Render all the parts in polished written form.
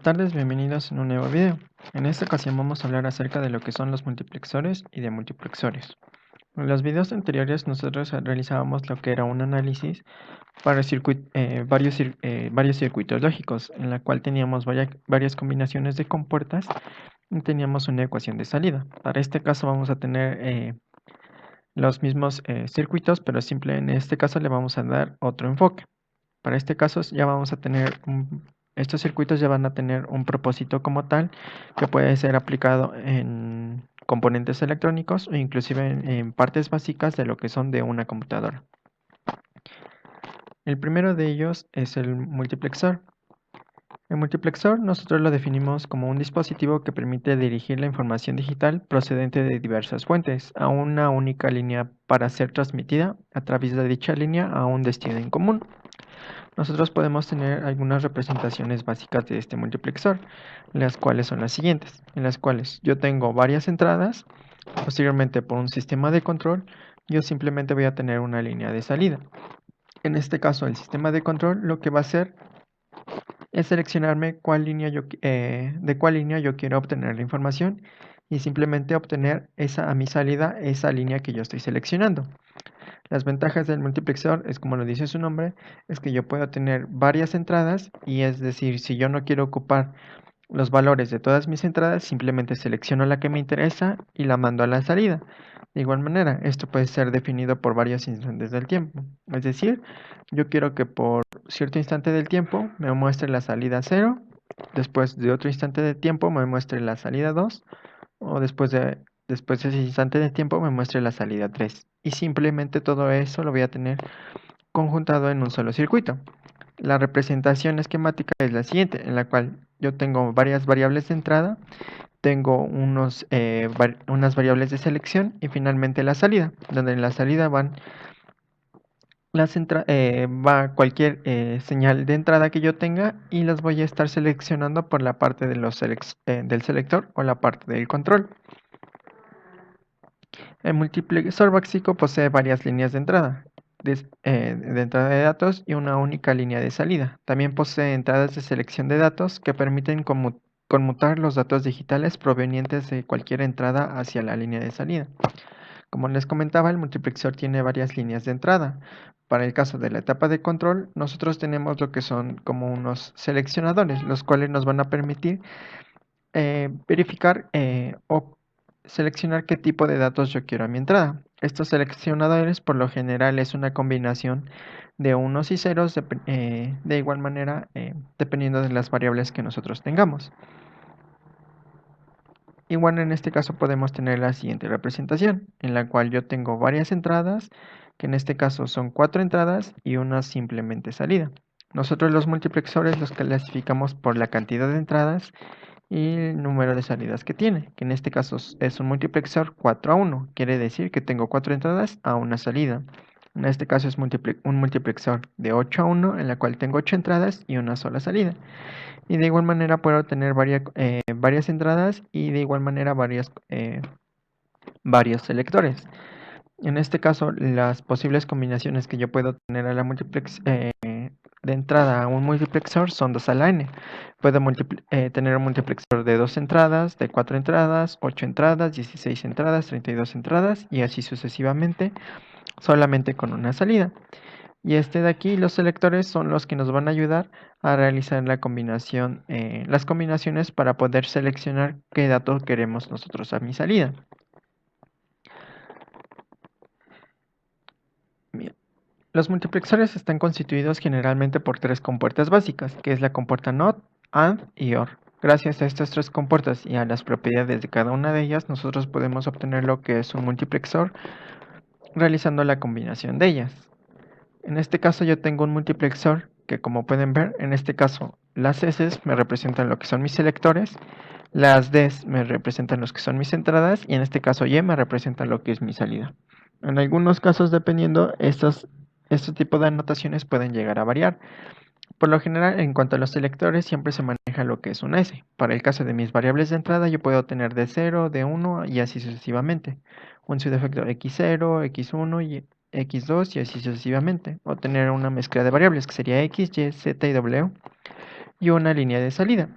Buenas tardes, bienvenidos en un nuevo video. En esta ocasión vamos a hablar acerca de lo que son los multiplexores y de multiplexores. En los videos anteriores nosotros realizábamos lo que era un análisis para varios circuitos lógicos, en la cual teníamos varias combinaciones de compuertas y teníamos una ecuación de salida. Para este caso vamos a tener los mismos circuitos, pero en este caso le vamos a dar otro enfoque. Para este caso ya vamos a tener estos circuitos ya van a tener un propósito como tal que puede ser aplicado en componentes electrónicos o inclusive en partes básicas de lo que son de una computadora. El primero de ellos es el multiplexor. El multiplexor nosotros lo definimos como un dispositivo que permite dirigir la información digital procedente de diversas fuentes a una única línea para ser transmitida a través de dicha línea a un destino en común. Nosotros podemos tener algunas representaciones básicas de este multiplexor, las cuales son las siguientes, en las cuales yo tengo varias entradas, posteriormente por un sistema de control, yo simplemente voy a tener una línea de salida. En este caso, el sistema de control lo que va a hacer es seleccionarme de cuál línea yo quiero obtener la información y simplemente obtener a mi salida esa línea que yo estoy seleccionando. Las ventajas del multiplexor es como lo dice su nombre, es que yo puedo tener varias entradas y es decir, si yo no quiero ocupar los valores de todas mis entradas, simplemente selecciono la que me interesa y la mando a la salida. De igual manera, esto puede ser definido por varios instantes del tiempo. Es decir, yo quiero que por cierto instante del tiempo me muestre la salida 0, después de otro instante de tiempo me muestre la salida 2 o después de ese instante de tiempo me muestre la salida 3. Y simplemente todo eso lo voy a tener conjuntado en un solo circuito. La representación esquemática es la siguiente, en la cual yo tengo varias variables de entrada, tengo unas variables de selección y finalmente la salida, donde en la salida va cualquier señal de entrada que yo tenga y las voy a estar seleccionando por la parte de del selector o la parte del control. El multiplexor básico posee varias líneas de entrada, de entrada de datos y una única línea de salida. También posee entradas de selección de datos que permiten conmutar los datos digitales provenientes de cualquier entrada hacia la línea de salida. Como les comentaba, el multiplexor tiene varias líneas de entrada. Para el caso de la etapa de control, nosotros tenemos lo que son como unos seleccionadores, los cuales nos van a permitir verificar o seleccionar qué tipo de datos yo quiero a mi entrada. Estos seleccionadores por lo general es una combinación de unos y ceros de igual manera dependiendo de las variables que nosotros tengamos. Y bueno, en este caso podemos tener la siguiente representación, en la cual yo tengo varias entradas, que en este caso son 4 entradas y una simplemente salida. Nosotros los multiplexores los clasificamos por la cantidad de entradas y el número de salidas que tiene, que en este caso es un multiplexor 4 a 1, quiere decir que tengo 4 entradas a una salida. En este caso es un multiplexor de 8 a 1, en la cual tengo 8 entradas y una sola salida. Y de igual manera puedo tener varias entradas y de igual manera varios selectores. En este caso, las posibles combinaciones que yo puedo tener a la de entrada a un multiplexor son 2 a la n. Puedo tener un multiplexor de 2 entradas, de 4 entradas, 8 entradas, 16 entradas, 32 entradas y así sucesivamente, solamente con una salida. Y este de aquí, los selectores son los que nos van a ayudar a realizar las combinaciones para poder seleccionar qué datos queremos nosotros a mi salida. Bien. Los multiplexores están constituidos generalmente por 3 compuertas básicas, que es la compuerta NOT, AND y OR. Gracias a estas 3 compuertas y a las propiedades de cada una de ellas, nosotros podemos obtener lo que es un multiplexor realizando la combinación de ellas. En este caso yo tengo un multiplexor que, como pueden ver, en este caso las S me representan lo que son mis selectores, las D me representan los que son mis entradas y en este caso Y me representa lo que es mi salida. En algunos casos, dependiendo, estos tipos de anotaciones pueden llegar a variar. Por lo general, en cuanto a los selectores, siempre se maneja lo que es una S. Para el caso de mis variables de entrada, yo puedo tener D0, D1 y así sucesivamente. Un pseudofactor X0, X1 y X2 y así sucesivamente. O tener una mezcla de variables que sería X, Y, Z y W y una línea de salida.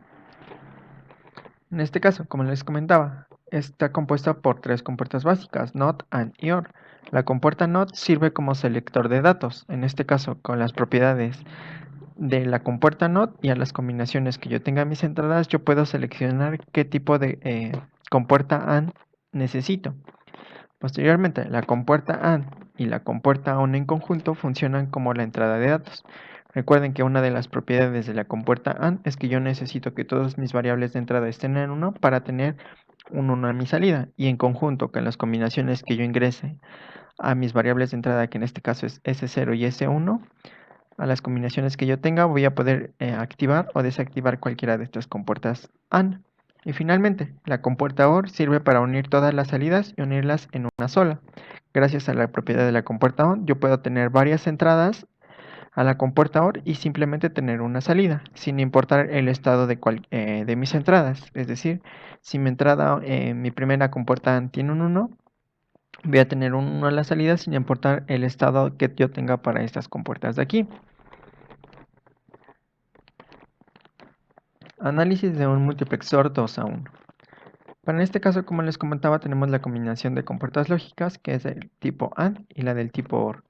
En este caso, como les comentaba, está compuesta por tres compuertas básicas, NOT, AND y OR. La compuerta NOT sirve como selector de datos, en este caso con las propiedades de la compuerta NOT y a las combinaciones que yo tenga en mis entradas, yo puedo seleccionar qué tipo de compuerta AND necesito. Posteriormente, la compuerta AND y la compuerta ON en conjunto funcionan como la entrada de datos. Recuerden que una de las propiedades de la compuerta AND es que yo necesito que todas mis variables de entrada estén en 1 para tener un 1 a mi salida, y en conjunto con las combinaciones que yo ingrese a mis variables de entrada, que en este caso es S0 y S1, a las combinaciones que yo tenga voy a poder activar o desactivar cualquiera de estas compuertas AND. Y finalmente, la compuerta OR sirve para unir todas las salidas y unirlas en una sola. Gracias a la propiedad de la compuerta ON, yo puedo tener varias entradas a la compuerta OR y simplemente tener una salida, sin importar el estado de mis entradas. Es decir, si mi entrada, mi primera compuerta AND tiene un 1, voy a tener un 1 a la salida sin importar el estado que yo tenga para estas compuertas de aquí. Análisis de un multiplexor 2 a 1. Para este caso, como les comentaba, tenemos la combinación de compuertas lógicas, que es del tipo AND, y la del tipo OR.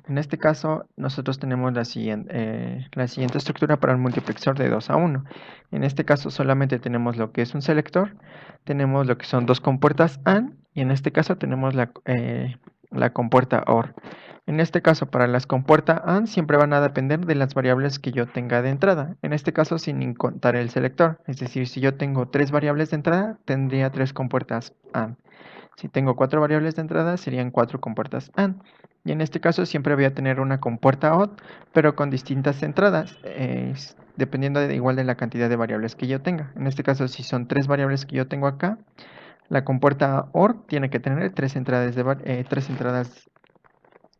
En este caso, nosotros tenemos la siguiente estructura para un multiplexor de 2 a 1. En este caso, solamente tenemos lo que es un selector, tenemos lo que son dos compuertas AND, y en este caso tenemos la compuerta OR. En este caso, para las compuertas AND siempre van a depender de las variables que yo tenga de entrada. En este caso, sin contar el selector. Es decir, si yo tengo 3 variables de entrada, tendría 3 compuertas AND. Si tengo 4 variables de entrada, serían 4 compuertas AND. Y en este caso siempre voy a tener una compuerta OR, pero con distintas entradas, dependiendo igual de la cantidad de variables que yo tenga. En este caso, si son 3 variables que yo tengo acá, la compuerta OR tiene que tener 3 entradas, 3 entradas.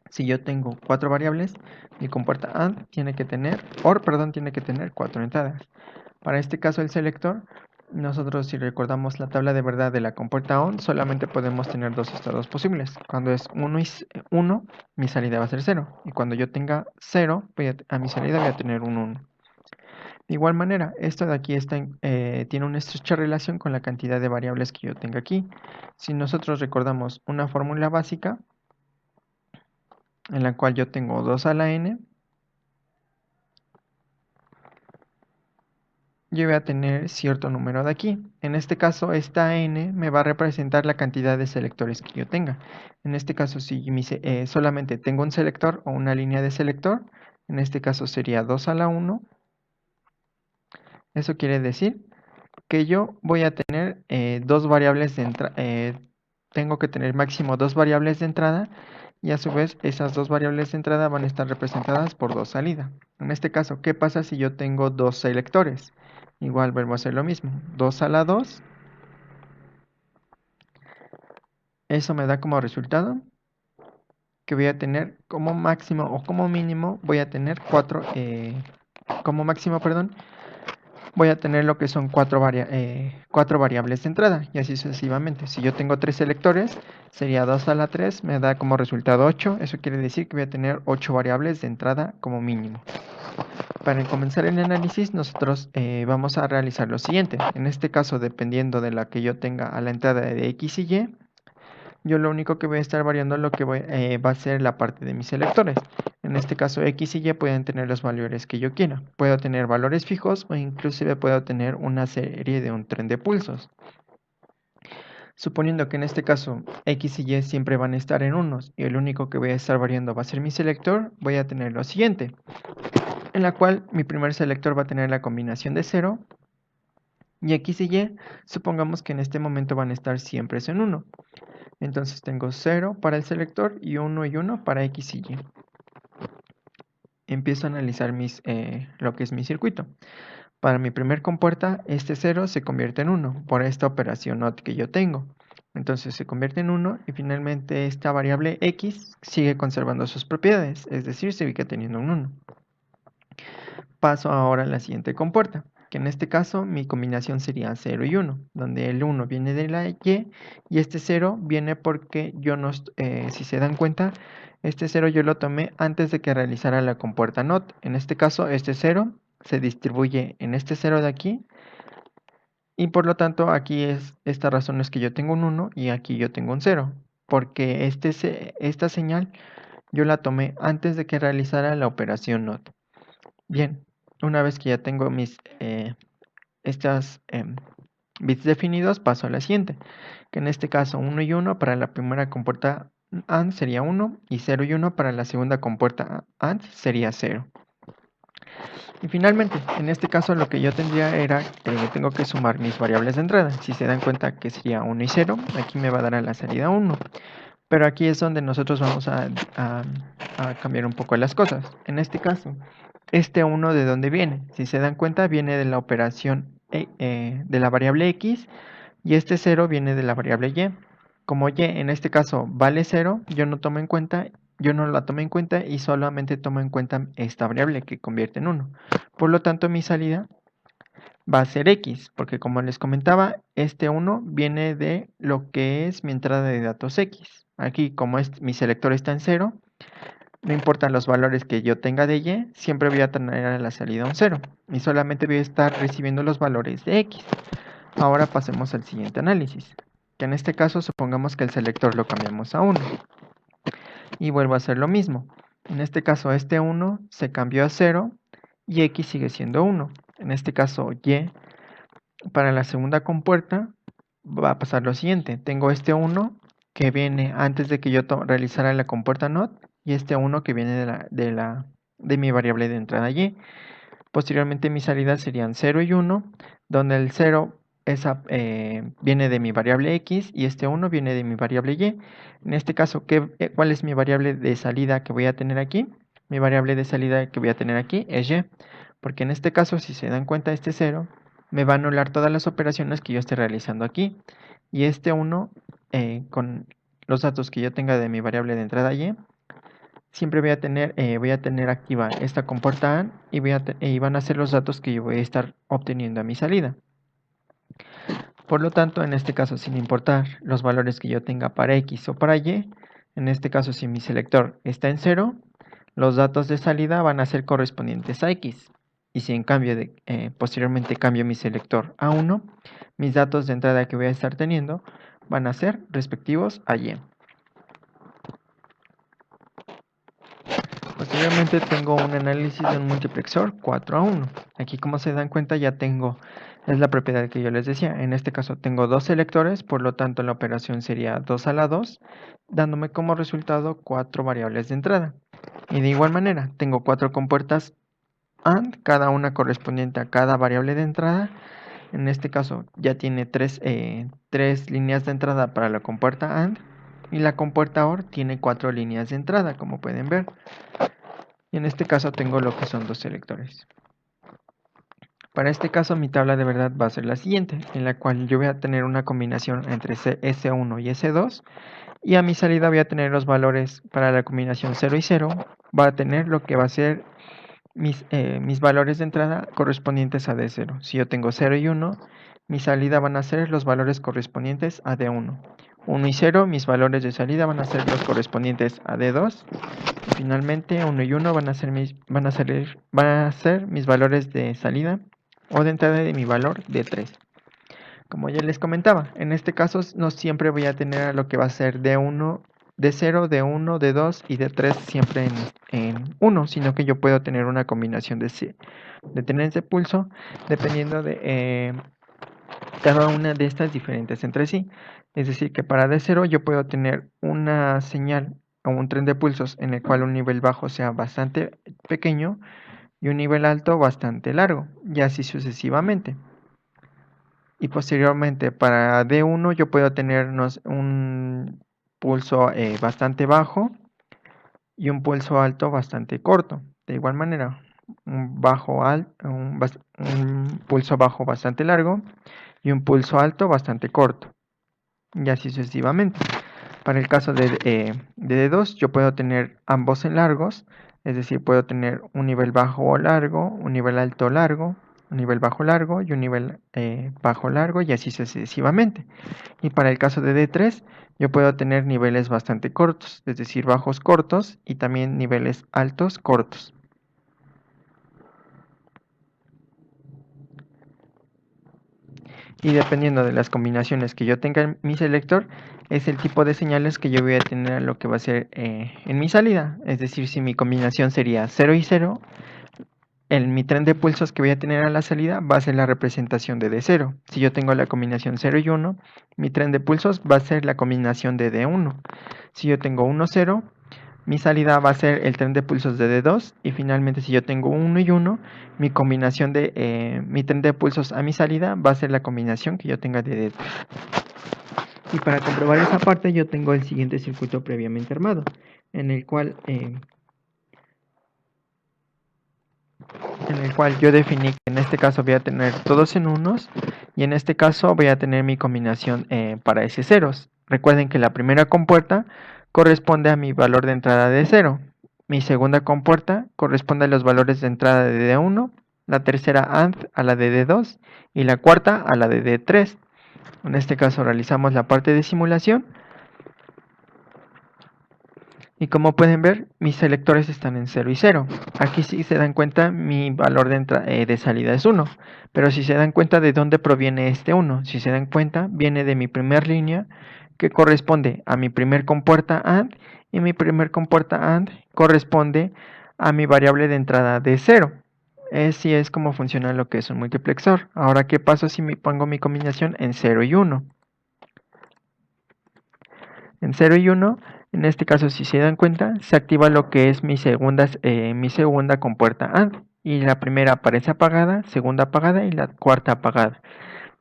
Si yo tengo 4 variables, mi compuerta AND tiene que tener, OR, perdón, tiene que tener 4 entradas. Para este caso el selector, nosotros si recordamos la tabla de verdad de la compuerta ON, solamente podemos tener dos estados posibles. Cuando es 1, mi salida va a ser 0. Y cuando yo tenga 0, a mi salida voy a tener un 1. De igual manera, esto de aquí tiene una estrecha relación con la cantidad de variables que yo tenga aquí. Si nosotros recordamos una fórmula básica, en la cual yo tengo 2 a la n, yo voy a tener cierto número de aquí. En este caso, esta n me va a representar la cantidad de selectores que yo tenga. En este caso, si solamente tengo un selector o una línea de selector, en este caso sería 2 a la 1. Eso quiere decir que yo voy a tener dos variables de entrada. Tengo que tener máximo dos variables de entrada, y a su vez esas dos variables de entrada van a estar representadas por dos salidas. En este caso, ¿qué pasa si yo tengo dos selectores? Igual vuelvo a hacer lo mismo, 2 a la 2. Eso me da como resultado que voy a tener como máximo o como mínimo, voy a tener como máximo, perdón, voy a tener lo que son cuatro variables de entrada, y así sucesivamente. Si yo tengo 3 selectores, sería 2 a la 3, me da como resultado 8. Eso quiere decir que voy a tener 8 variables de entrada como mínimo. Para comenzar el análisis, nosotros vamos a realizar lo siguiente. En este caso, dependiendo de la que yo tenga a la entrada de X y Y, yo lo único que voy a estar variando lo que va a ser la parte de mis selectores. En este caso, X y Y pueden tener los valores que yo quiera. Puedo tener valores fijos o inclusive puedo tener una serie de un tren de pulsos. Suponiendo que en este caso X y Y siempre van a estar en unos y el único que voy a estar variando va a ser mi selector, voy a tener lo siguiente, en la cual mi primer selector va a tener la combinación de 0 y X y Y, supongamos que en este momento van a estar siempre en 1. Entonces tengo 0 para el selector y 1 y 1 para X y Y. Empiezo a analizar lo que es mi circuito. Para mi primer compuerta, este 0 se convierte en 1 por esta operación NOT que yo tengo. Entonces se convierte en 1 y finalmente esta variable X sigue conservando sus propiedades, es decir, sigue teniendo un 1. Paso ahora a la siguiente compuerta, que en este caso mi combinación sería 0 y 1, donde el 1 viene de la Y y este 0 viene porque yo no, si se dan cuenta, este 0 yo lo tomé antes de que realizara la compuerta NOT. En este caso, este 0 se distribuye en este 0 de aquí Y por lo tanto, aquí esta razón es que yo tengo un 1 y aquí yo tengo un 0, porque esta señal yo la tomé antes de que realizara la operación NOT. Bien, una vez que ya tengo estas bits definidos, paso a la siguiente, que en este caso 1 y 1 para la primera compuerta AND sería 1 y 0 y 1 para la segunda compuerta AND sería 0. Y finalmente, en este caso lo que yo tendría era, tengo que sumar mis variables de entrada. Si se dan cuenta que sería 1 y 0, aquí me va a dar a la salida 1. Pero aquí es donde nosotros vamos a cambiar un poco las cosas. En este caso, este 1 ¿de dónde viene? Si se dan cuenta, viene de la operación de la variable x, y este 0 viene de la variable y. Como y en este caso vale 0, yo no la tomo en cuenta y solamente tomo en cuenta esta variable que convierte en 1. Por lo tanto, mi salida va a ser x, porque como les comentaba, este 1 viene de lo que es mi entrada de datos x. Aquí, como mi selector está en 0, no importan los valores que yo tenga de y, siempre voy a tener a la salida un 0. Y solamente voy a estar recibiendo los valores de x. Ahora pasemos al siguiente análisis, que en este caso supongamos que el selector lo cambiamos a 1. Y vuelvo a hacer lo mismo. En este caso este 1 se cambió a 0 y x sigue siendo 1. En este caso y para la segunda compuerta va a pasar lo siguiente. Tengo este 1 que viene antes de que yo realizara la compuerta NOT y este 1 que viene de mi variable de entrada y. Posteriormente mis salidas serían 0 y 1, donde el 0 viene de mi variable x y este 1 viene de mi variable y. En este caso, ¿cuál es mi variable de salida que voy a tener aquí? Mi variable de salida que voy a tener aquí es y, porque en este caso, si se dan cuenta, este 0 me va a anular todas las operaciones que yo esté realizando aquí. Y este 1, con los datos que yo tenga de mi variable de entrada y, siempre voy a tener activa esta compuerta AND y van a ser los datos que yo voy a estar obteniendo a mi salida. Por lo tanto, en este caso, sin importar los valores que yo tenga para X o para Y, en este caso, si mi selector está en 0, los datos de salida van a ser correspondientes a X. Y si en cambio posteriormente cambio mi selector a 1, mis datos de entrada que voy a estar teniendo van a ser respectivos a Y. Posteriormente tengo un análisis de un multiplexor 4-1. Aquí, como se dan cuenta, ya tengo, es la propiedad que yo les decía. En este caso tengo dos selectores, por lo tanto la operación sería 2 a la 2, dándome como resultado 4 variables de entrada. Y de igual manera, tengo 4 compuertas AND, cada una correspondiente a cada variable de entrada. En este caso ya tiene 3 líneas de entrada para la compuerta AND, y la compuerta OR tiene 4 líneas de entrada, como pueden ver. Y en este caso tengo lo que son dos selectores. Para este caso mi tabla de verdad va a ser la siguiente, en la cual yo voy a tener una combinación entre S1 y S2, y a mi salida voy a tener los valores para la combinación 0 y 0, va a tener lo que va a ser mis valores de entrada correspondientes a D0. Si yo tengo 0 y 1, mi salida van a ser los valores correspondientes a D1. 1 y 0, mis valores de salida van a ser los correspondientes a D2. Y finalmente 1 y 1 van a ser mis valores de salida o de entrada de mi valor de 3. Como ya les comentaba, en este caso no siempre voy a tener lo que va a ser D1, D0, D1, D2 y D3 siempre en 1, sino que yo puedo tener una combinación de trenes de pulso dependiendo de cada una de estas diferentes entre sí. Es decir, que para D0 yo puedo tener una señal o un tren de pulsos en el cual un nivel bajo sea bastante pequeño y un nivel alto bastante largo, y así sucesivamente. Y posteriormente para D1 yo puedo tener un pulso bastante bajo y un pulso alto bastante corto. De igual manera, un pulso bajo bastante largo y un pulso alto bastante corto, y así sucesivamente. Para el caso de D2 yo puedo tener ambos en largos, es decir, puedo tener un nivel bajo largo, un nivel alto largo, un nivel bajo largo y un nivel bajo largo, y así sucesivamente. Y para el caso de D3 yo puedo tener niveles bastante cortos, es decir, bajos cortos y también niveles altos cortos. Y dependiendo de las combinaciones que yo tenga en mi selector, es el tipo de señales que yo voy a tener a lo que va a ser en mi salida. Es decir, si mi combinación sería 0 y 0, mi tren de pulsos que voy a tener a la salida va a ser la representación de D0. Si yo tengo la combinación 0 y 1, mi tren de pulsos va a ser la combinación de D1. Si yo tengo 1, 0, mi salida va a ser el tren de pulsos de D2. Y finalmente, si yo tengo 1 y 1, mi combinación de mi tren de pulsos a mi salida va a ser la combinación que yo tenga de D2. Y para comprobar esa parte, yo tengo el siguiente circuito previamente armado, en el cual yo definí que en este caso voy a tener todos en unos y en este caso voy a tener mi combinación para ese ceros. Recuerden que la primera compuerta corresponde a mi valor de entrada de 0, mi segunda compuerta corresponde a los valores de entrada de D1, la tercera AND a la de D2 y la cuarta a la de D3. En este caso realizamos la parte de simulación. Y como pueden ver, mis selectores están en 0 y 0. Aquí si se dan cuenta, mi valor de salida es 1. Pero si se dan cuenta de dónde proviene este 1, si se dan cuenta, viene de mi primer línea, que corresponde a mi primer compuerta AND, y mi primer compuerta AND corresponde a mi variable de entrada de 0. Así es como funciona lo que es un multiplexor. Ahora, ¿qué pasa si pongo mi combinación en 0 y 1? En 0 y 1, en este caso, si se dan cuenta, se activa lo que es mi segunda compuerta AND. Y la primera aparece apagada, segunda apagada y la cuarta apagada.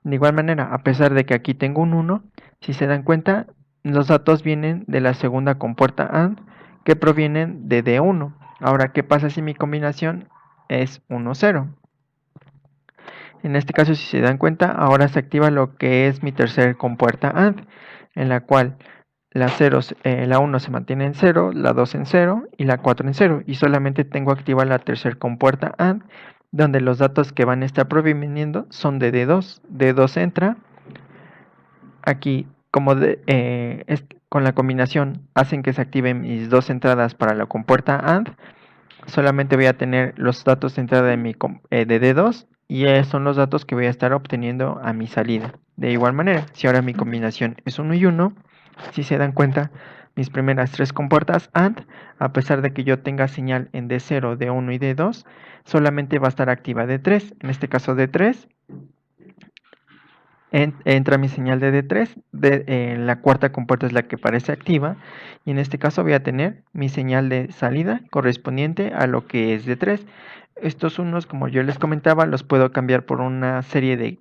De igual manera, a pesar de que aquí tengo un 1, si se dan cuenta, los datos vienen de la segunda compuerta AND que provienen de D1. Ahora, ¿qué pasa si mi combinación es 1, 0? En este caso, si se dan cuenta, ahora se activa lo que es mi tercer compuerta AND, en la cual la 1 se mantiene en 0, la 2 en 0 y la 4 en 0. Y solamente tengo activa la tercer compuerta AND, donde los datos que van a estar proveniendo son de D2. D2 entra. Aquí, como con la combinación hacen que se activen mis dos entradas para la compuerta AND, solamente voy a tener los datos de entrada de D2 y son los datos que voy a estar obteniendo a mi salida. De igual manera, si ahora mi combinación es 1 y 1, si se dan cuenta, mis primeras tres compuertas AND, a pesar de que yo tenga señal en D0, D1 y D2, solamente va a estar activa D3. En este caso D3, entra mi señal de D3, la cuarta compuerta es la que parece activa, y en este caso voy a tener mi señal de salida correspondiente a lo que es D3. Estos unos, como yo les comentaba, los puedo cambiar por una serie de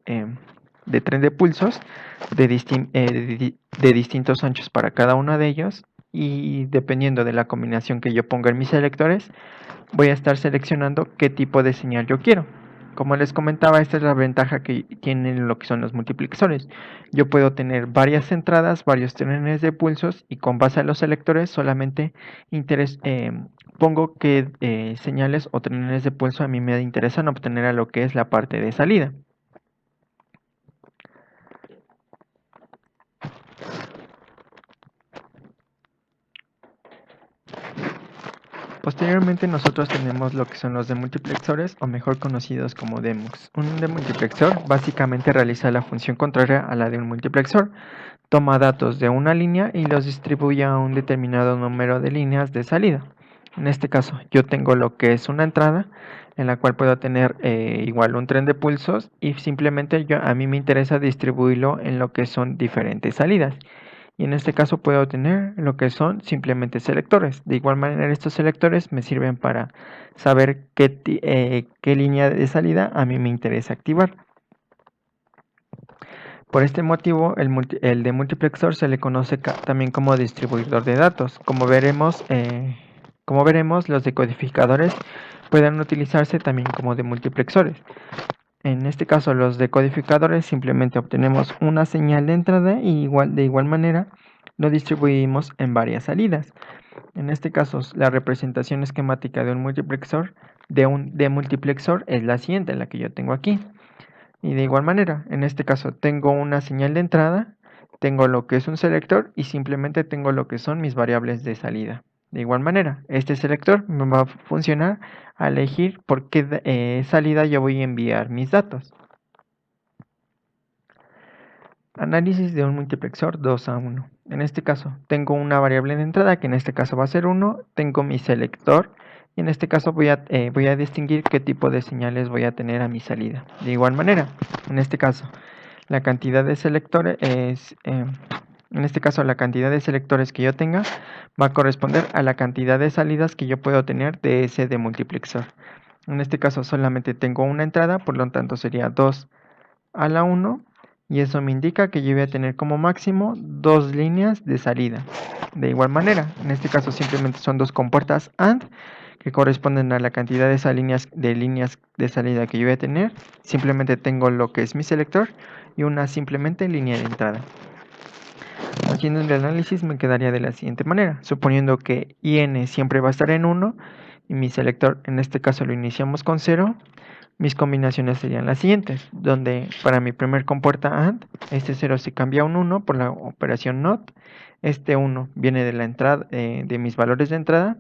tren de pulsos de distintos anchos para cada uno de ellos, y dependiendo de la combinación que yo ponga en mis selectores, voy a estar seleccionando qué tipo de señal yo quiero. Como les comentaba, esta es la ventaja que tienen lo que son los multiplexores. Yo puedo tener varias entradas, varios trenes de pulsos y con base a los selectores solamente pongo qué señales o trenes de pulso a mí me interesan obtener a lo que es la parte de salida. Posteriormente nosotros tenemos lo que son los demultiplexores o mejor conocidos como demux. Un demultiplexor básicamente realiza la función contraria a la de un multiplexor. Toma datos de una línea y los distribuye a un determinado número de líneas de salida. En este caso yo tengo lo que es una entrada en la cual puedo tener igual un tren de pulsos y simplemente a mí me interesa distribuirlo en lo que son diferentes salidas. Y en este caso puedo tener lo que son simplemente selectores. De igual manera estos selectores me sirven para saber qué línea de salida a mí me interesa activar. Por este motivo el demultiplexor se le conoce también como distribuidor de datos. Como veremos, los decodificadores pueden utilizarse también como demultiplexores. En este caso los decodificadores simplemente obtenemos una señal de entrada y de igual manera lo distribuimos en varias salidas. En este caso la representación esquemática de un multiplexor es la siguiente, la que yo tengo aquí. Y de igual manera, en este caso tengo una señal de entrada, tengo lo que es un selector y simplemente tengo lo que son mis variables de salida. De igual manera, este selector me va a funcionar a elegir por qué salida yo voy a enviar mis datos. Análisis de un multiplexor 2-a-1. En este caso, tengo una variable de entrada, que en este caso va a ser 1. Tengo mi selector, y en este caso voy a distinguir qué tipo de señales voy a tener a mi salida. De igual manera, en este caso, la cantidad de selectores la cantidad de selectores que yo tenga va a corresponder a la cantidad de salidas que yo puedo tener de ese de multiplexor. En este caso solamente tengo una entrada, por lo tanto sería 2-a-la-1, y eso me indica que yo voy a tener como máximo 2 líneas de salida. De igual manera, en este caso simplemente son 2 compuertas AND que corresponden a la cantidad de líneas de salida que yo voy a tener. Simplemente tengo lo que es mi selector y una simplemente línea de entrada. Haciendo el análisis me quedaría de la siguiente manera, suponiendo que IN siempre va a estar en 1 y mi selector en este caso lo iniciamos con 0. Mis combinaciones serían las siguientes, donde para mi primer compuerta AND, este 0 se cambia a un 1 por la operación NOT. Este 1 viene de la entrada, de mis valores de entrada.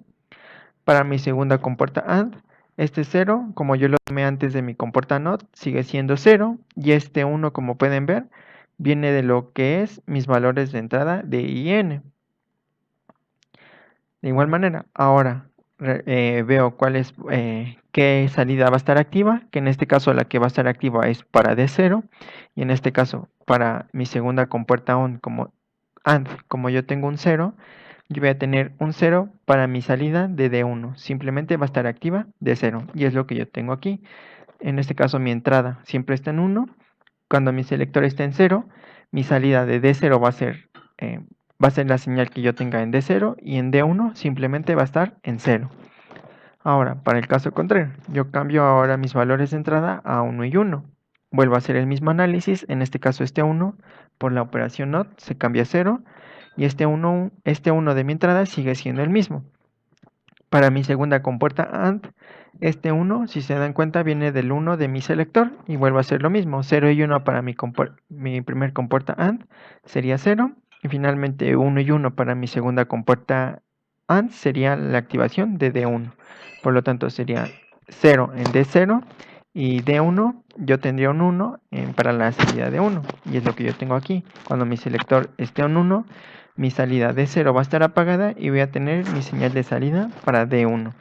Para mi segunda compuerta AND, este 0, como yo lo tomé antes de mi compuerta NOT, sigue siendo 0. Y este 1, como pueden ver, viene de lo que es mis valores de entrada de IN. De igual manera, ahora veo qué salida va a estar activa, que en este caso la que va a estar activa es para D0, y en este caso para mi segunda compuerta AND, como yo tengo un 0, yo voy a tener un 0 para mi salida de D1, simplemente va a estar activa D0, y es lo que yo tengo aquí. En este caso mi entrada siempre está en 1, cuando mi selector está en 0, mi salida de D0 va a ser la señal que yo tenga en D0, y en D1 simplemente va a estar en 0. Ahora, para el caso contrario, yo cambio ahora mis valores de entrada a 1 y 1. Vuelvo a hacer el mismo análisis, en este caso este 1 por la operación NOT se cambia a 0, y este 1 de mi entrada sigue siendo el mismo. Para mi segunda compuerta AND, este 1, si se dan cuenta, viene del 1 de mi selector y vuelvo a hacer lo mismo. 0 y 1 para mi primer compuerta AND sería 0. Y finalmente 1 y 1 para mi segunda compuerta AND sería la activación de D1. Por lo tanto sería 0 en D0 y D1 yo tendría un 1 para la salida de 1. Y es lo que yo tengo aquí. Cuando mi selector esté en 1, mi salida D0 va a estar apagada y voy a tener mi señal de salida para D1.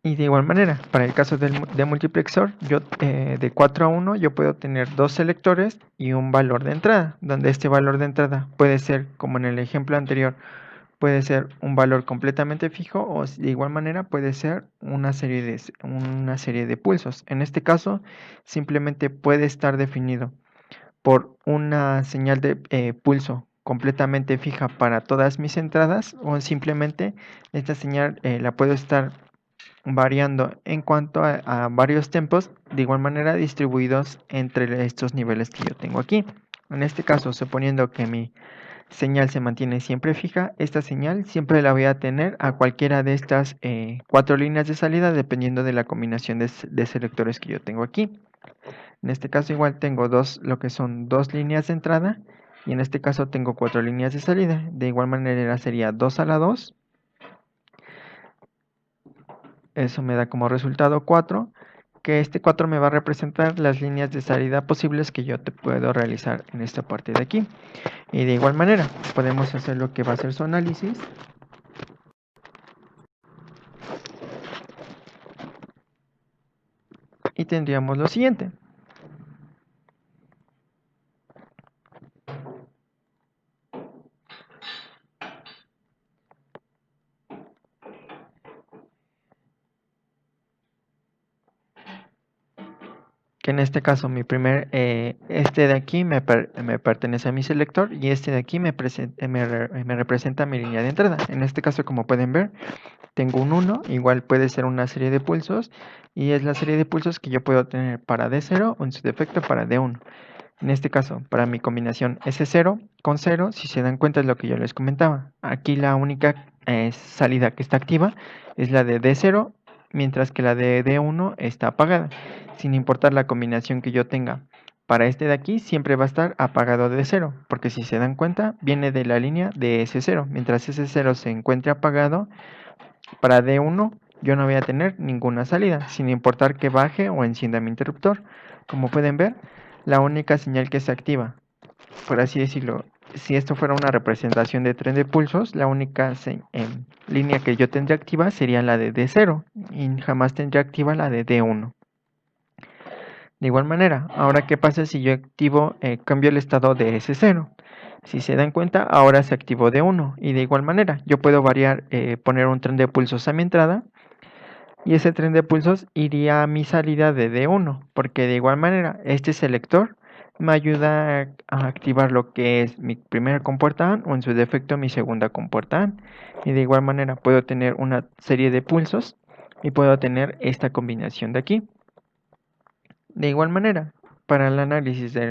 Y de igual manera, para el caso de multiplexor, yo de 4-a-1 yo puedo tener 2 selectores y un valor de entrada, donde este valor de entrada puede ser, como en el ejemplo anterior, puede ser un valor completamente fijo, o de igual manera puede ser una serie de pulsos. En este caso, simplemente puede estar definido por una señal de pulso completamente fija para todas mis entradas, o simplemente esta señal la puedo estar variando en cuanto a varios tempos, de igual manera distribuidos entre estos niveles que yo tengo aquí. En este caso, suponiendo que mi señal se mantiene siempre fija, esta señal siempre la voy a tener a cualquiera de estas 4 líneas de salida, dependiendo de la combinación de selectores que yo tengo aquí. En este caso igual tengo lo que son 2 líneas de entrada, y en este caso tengo 4 líneas de salida. De igual manera sería 2-a-la-2. Eso me da como resultado 4, que este 4 me va a representar las líneas de salida posibles que yo te puedo realizar en esta parte de aquí. Y de igual manera podemos hacer lo que va a ser su análisis. Y tendríamos lo siguiente. Que en este caso este de aquí me pertenece a mi selector, y este de aquí me representa mi línea de entrada. En este caso, como pueden ver, tengo un 1, igual puede ser una serie de pulsos, y es la serie de pulsos que yo puedo tener para D0 o en su defecto para D1. En este caso, para mi combinación S0 con 0, si se dan cuenta es lo que yo les comentaba. Aquí la única salida que está activa es la de D0, mientras que la de D1 está apagada. Sin importar la combinación que yo tenga para este de aquí, siempre va a estar apagado de 0, porque si se dan cuenta, viene de la línea de S0. Mientras S0 se encuentre apagado, para D1 yo no voy a tener ninguna salida, sin importar que baje o encienda mi interruptor. Como pueden ver, la única señal que se activa, por así decirlo, si esto fuera una representación de tren de pulsos, la única línea que yo tendría activa sería la de D0 y jamás tendría activa la de D1. De igual manera, ahora qué pasa si yo activo, cambio el estado de S0. Si se dan cuenta, ahora se activó D1 y de igual manera yo puedo variar, poner un tren de pulsos a mi entrada y ese tren de pulsos iría a mi salida de D1 porque de igual manera este selector me ayuda a activar lo que es mi primera compuerta AND o en su defecto mi segunda compuerta AND y de igual manera puedo tener una serie de pulsos y puedo tener esta combinación de aquí. De igual manera, para el análisis de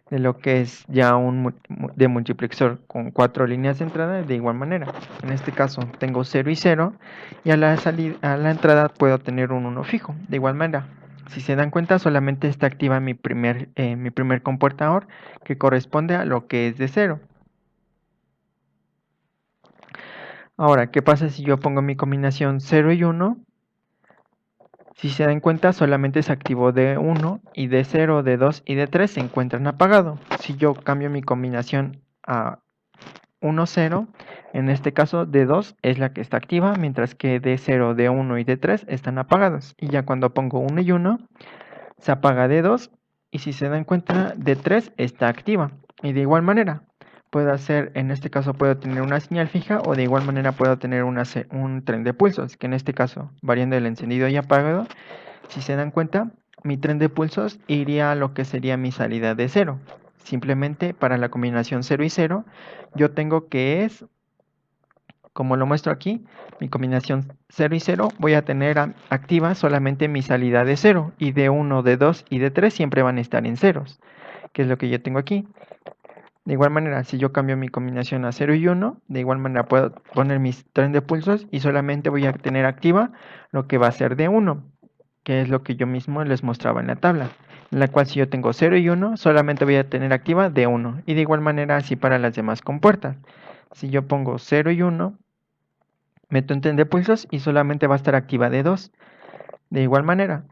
lo que es ya un de multiplexor con 4 líneas de entrada, de igual manera. En este caso tengo 0 y 0 y a la entrada puedo tener un 1 fijo. De igual manera, si se dan cuenta, solamente está activa mi primer comportador que corresponde a lo que es de 0. Ahora, ¿qué pasa si yo pongo mi combinación 0 y 1? Si se dan cuenta, solamente se activó D1 y D0, D2 y D3 se encuentran apagados. Si yo cambio mi combinación a 1, 0, en este caso D2 es la que está activa, mientras que D0, D1 y D3 están apagados. Y ya cuando pongo 1 y 1, se apaga D2 y si se dan cuenta, D3 está activa. Y de igual manera, puedo hacer, en este caso puedo tener una señal fija o de igual manera puedo tener un tren de pulsos, que en este caso, variando el encendido y apagado, si se dan cuenta, mi tren de pulsos iría a lo que sería mi salida de 0. Simplemente para la combinación 0 y 0, yo tengo que es, como lo muestro aquí, mi combinación 0 y 0, voy a tener activa solamente mi salida de 0. Y de 1, de 2 y de 3 siempre van a estar en ceros, que es lo que yo tengo aquí. De igual manera, si yo cambio mi combinación a 0 y 1, de igual manera puedo poner mis tren de pulsos y solamente voy a tener activa lo que va a ser de 1, que es lo que yo mismo les mostraba en la tabla, en la cual si yo tengo 0 y 1, solamente voy a tener activa de 1, y de igual manera así para las demás compuertas. Si yo pongo 0 y 1, meto un tren de pulsos y solamente va a estar activa de 2. De igual manera,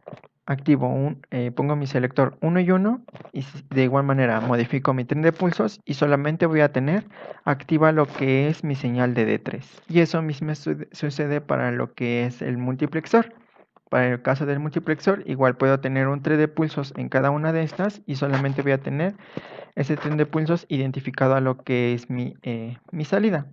pongo mi selector 1 y 1 y de igual manera modifico mi tren de pulsos y solamente voy a tener activa lo que es mi señal de D3. Y eso mismo sucede para lo que es el multiplexor. Para el caso del multiplexor, igual puedo tener un tren de pulsos en cada una de estas y solamente voy a tener ese tren de pulsos identificado a lo que es mi salida.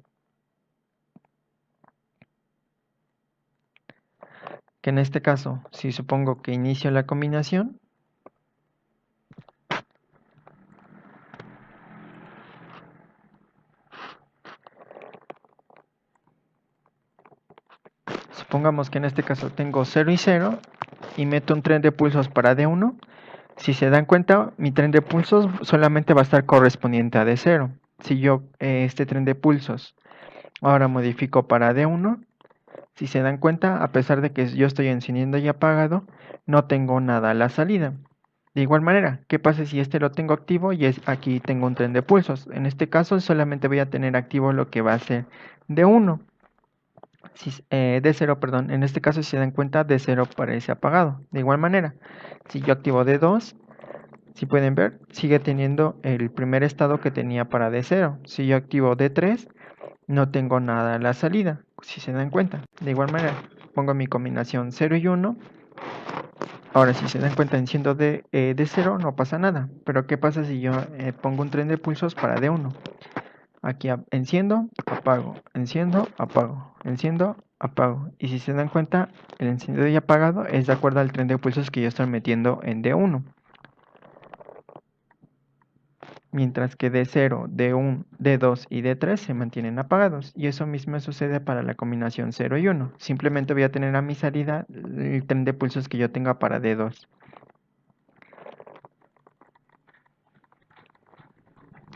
Que en este caso, si supongo que inicio la combinación, supongamos que en este caso tengo 0 y 0 y meto un tren de pulsos para D1. Si se dan cuenta, mi tren de pulsos solamente va a estar correspondiente a D0. Si yo este tren de pulsos ahora modifico para D1, si se dan cuenta, a pesar de que yo estoy encendiendo y apagado, no tengo nada a la salida. De igual manera, ¿qué pasa si este lo tengo activo y aquí tengo un tren de pulsos? En este caso solamente voy a tener activo lo que va a ser D1. D0, perdón, en este caso si se dan cuenta D0 parece apagado. De igual manera, si yo activo D2, si pueden ver, sigue teniendo el primer estado que tenía para D0. Si yo activo D3, no tengo nada a la salida, si se dan cuenta. De igual manera, pongo mi combinación 0 y 1. Ahora, si se dan cuenta, enciendo D0, no pasa nada. Pero ¿qué pasa si yo pongo un tren de pulsos para D1? Aquí enciendo, apago, enciendo, apago, enciendo, apago. Y si se dan cuenta, el encendido y apagado es de acuerdo al tren de pulsos que yo estoy metiendo en D1. Mientras que D0, D1, D2 y D3 se mantienen apagados. Y eso mismo sucede para la combinación 0 y 1. Simplemente voy a tener a mi salida el tren de pulsos que yo tenga para D2.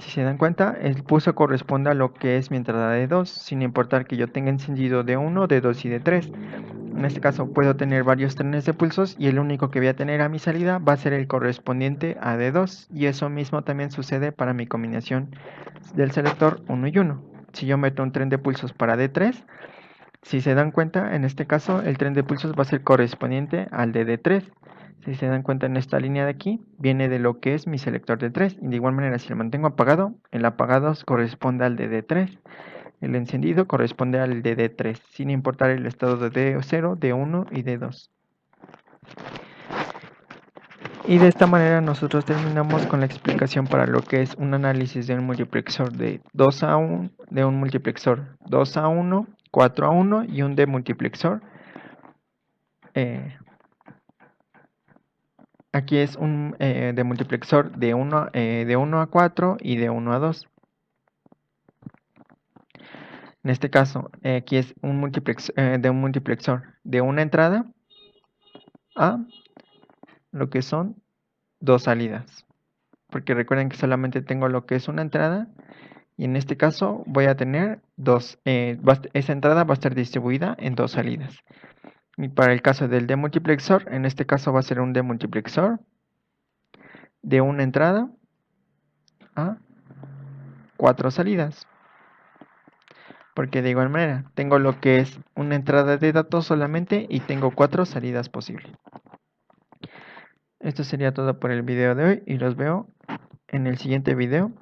Si se dan cuenta, el pulso corresponde a lo que es mi entrada de 2, sin importar que yo tenga encendido de 1, de 2 y de 3. En este caso puedo tener varios trenes de pulsos y el único que voy a tener a mi salida va a ser el correspondiente a D2. Y eso mismo también sucede para mi combinación del selector 1 y 1. Si yo meto un tren de pulsos para D3, Si se dan cuenta, en este caso, el tren de pulsos va a ser correspondiente al DD3. Si se dan cuenta en esta línea de aquí, viene de lo que es mi selector de 3. Y de igual manera, si lo mantengo apagado, el apagado corresponde al DD3. El encendido corresponde al DD3, sin importar el estado de D0, D1 y D2. Y de esta manera nosotros terminamos con la explicación para lo que es un análisis de un multiplexor de 2 a 1, de un multiplexor 2 a 1, 4 a 1 y un demultiplexor. Aquí es un demultiplexor de 1 a 4 y de 1 a 2. En este caso, aquí es un multiplexor de una entrada a lo que son dos salidas. Porque recuerden que solamente tengo lo que es una entrada y en este caso voy a tener dos. Esa entrada va a estar distribuida en dos salidas. Y para el caso del demultiplexor, en este caso va a ser un demultiplexor de una entrada a cuatro salidas. Porque de igual manera tengo lo que es una entrada de datos solamente y tengo cuatro salidas posibles. Esto sería todo por el video de hoy y los veo en el siguiente video.